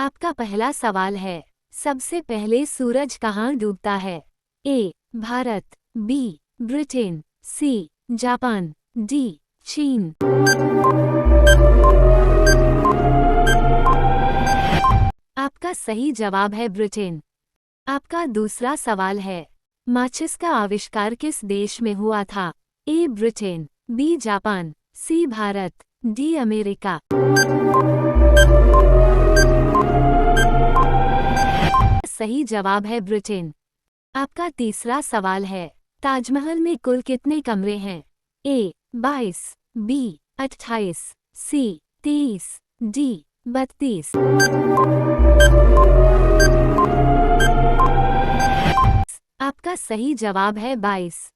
आपका पहला सवाल है, सबसे पहले सूरज कहाँ डूबता है? A. Bharat, B. Britain, C. Japan, D. चीन। आपका सही जवाब है ब्रिटेन। आपका दूसरा सवाल है, माचिस का आविष्कार किस देश में हुआ था? A. Britain, B. Japan, C. Bharat, D. America. सही जवाब है ब्रिटेन। आपका तीसरा सवाल है, ताजमहल में कुल कितने कमरे हैं? ए. 22, बी. 28, सी. 23, डी. 32। आपका सही जवाब है 22।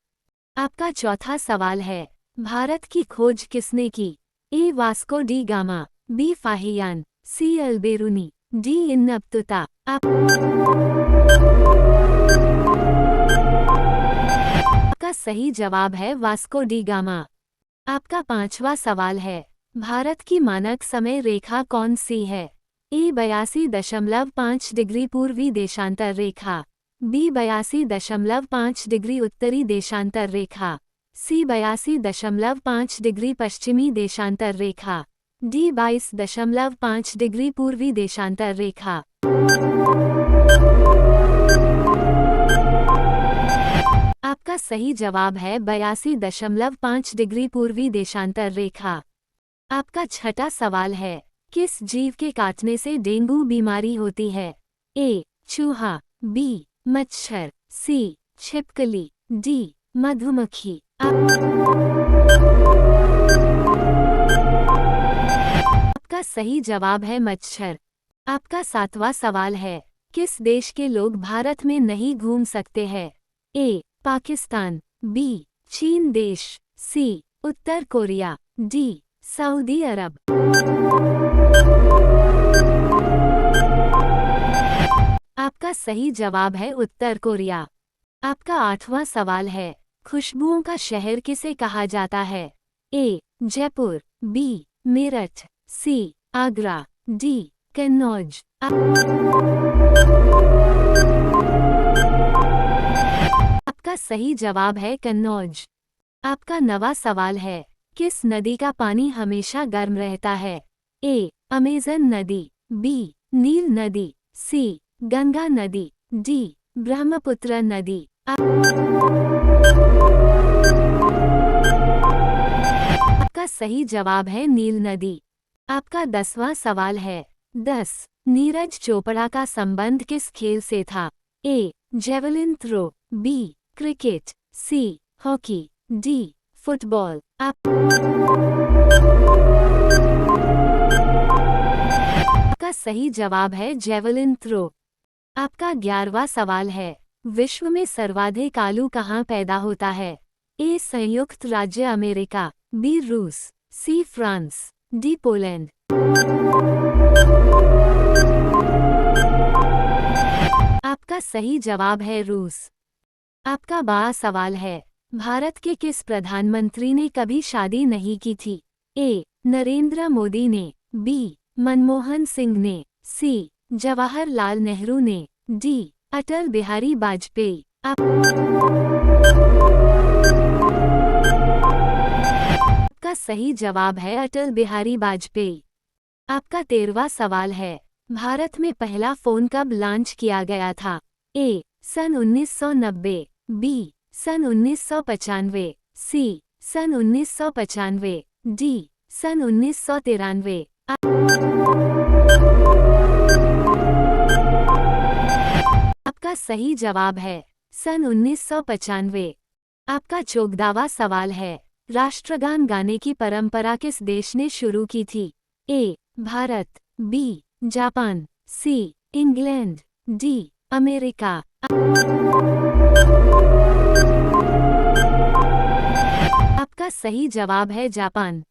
आपका चौथा सवाल है, भारत की खोज किसने की? A. Vasco da Gama, B. Fahien, C. Alberuni, D. Ibn Battuta. आपका सही जवाब है वास्को डी गामा। आपका पांचवा सवाल है, भारत की मानक समय रेखा कौन सी है? ए. 82.5 डिग्री पूर्वी देशांतर रेखा, बी. 82.5 डिग्री उत्तरी देशांतर रेखा, सी. 82.5 डिग्री पश्चिमी देशांतर रेखा, डी. 22.5 डिग्री पूर्वी देशांतर रेखा। आपका सही जवाब है 82.5 डिग्री पूर्वी देशांतर रेखा। आपका छठा सवाल है, किस जीव के काटने से डेंगू बीमारी होती है? ए. चूहा, बी. मच्छर, सी. छिपकली, डी. मधुमक्खी। आपका सही जवाब है मच्छर। आपका सातवां सवाल है, किस देश के लोग भारत में नहीं घूम सकते हैं? ए. पाकिस्तान, बी. चीन देश, सी. उत्तर कोरिया, डी. सऊदी अरब। आपका सही जवाब है उत्तर कोरिया। आपका आठवां सवाल है, खुशबुओं का शहर किसे कहा जाता है? ए. जयपुर, बी. मेरठ, सी. आगरा, डी. कन्नौज। आपका सही जवाब है कन्नौज। आपका नवा सवाल है, किस नदी का पानी हमेशा गर्म रहता है? ए. अमेज़न नदी, बी. नील नदी, सी. गंगा नदी, डी. ब्रह्मपुत्र नदी। आपका सही जवाब है नील नदी। आपका 10वां सवाल है, 10. नीरज चोपड़ा का संबंध किस खेल से था? A. Javelin throw, B. Cricket, C. Hockey, D. Football. आपका सही जवाब है जेवलिन थ्रो। आपका 11वां सवाल है, विश्व में सर्वाधिक आलू कहाँ पैदा होता है? ए. संयुक्त राज्य अमेरिका, बी. रूस, सी. France, D. पोलैंड। आपका सही जवाब है रूस। आपका 12वां सवाल है, भारत के किस प्रधानमंत्री ने कभी शादी नहीं की थी? ए. नरेंद्र मोदी ने, बी. मनमोहन सिंह ने, सी. जवाहरलाल नेहरू ने, डी. अटल बिहारी वाजपेयी। आपका सही जवाब है अटल बिहारी वाजपेयी। आपका 13वां सवाल है, भारत में पहला फोन कब लॉन्च किया गया था? ए. सन 1990, बी. सन 1995, सी. सन 1995, डी. सन 1993। आपका सही जवाब है सन 1995। आपका 14वां सवाल है, राष्ट्रगान गाने की परंपरा किस देश ने शुरू की थी? A. Bharat, B. Japan, C. England, D. America. आपका सही जवाब है जापान।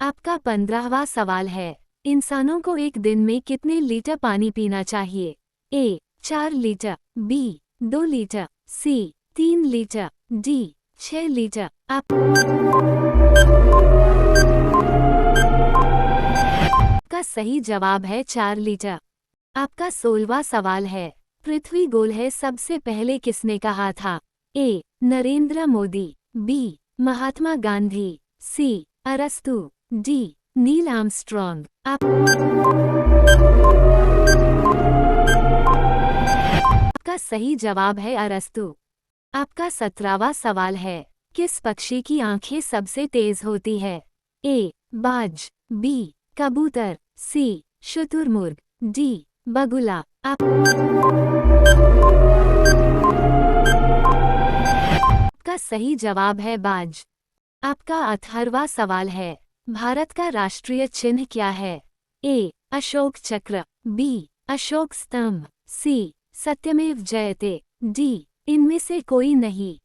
आपका 15वां सवाल है, इंसानों को एक दिन में कितने लीटर पानी पीना चाहिए? ए. 4 लीटर, बी. 2 लीटर, सी. 3 लीटर, डी. 6 लीटर। आपका सही जवाब है 4 लीटर। आपका 16वां सवाल है, पृथ्वी गोल है सबसे पहले किसने कहा था? ए. नरेंद्र मोदी, बी. महात्मा गांधी, सी. अरस्तु, डी. Neil Armstrong. आपका सही जवाब है अरस्तु। आपका 17वां सवाल है, किस पक्षी की आंखें सबसे तेज होती है? ए. बाज, बी. कबूतर, सी. शुतुरमुर्ग, डी. बगुला। आपका सही जवाब है बाज। आपका 18वां सवाल है, भारत का राष्ट्रीय चिन्ह क्या है? ए. अशोक चक्र, बी. अशोक स्तंभ, सी. सत्यमेव जयते, डी. इनमें से कोई नहीं।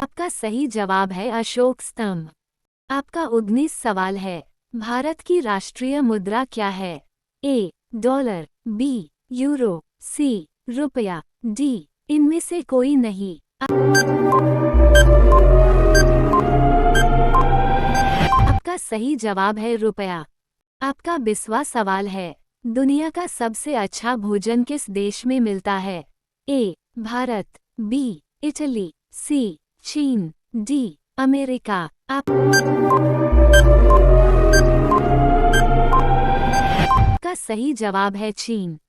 आपका सही जवाब है अशोक स्तंभ। आपका 19 सवाल है, भारत की राष्ट्रीय मुद्रा क्या है? A. Dollar, B. Euro, C. रुपया, डी. इनमें से कोई नहीं। आपका सही जवाब है रुपया। आपका 20वां सवाल है, दुनिया का सबसे अच्छा भोजन किस देश में मिलता है? ए. भारत, बी. इटली, सी. चीन, डी. अमेरिका। आपका सही जवाब है चीन।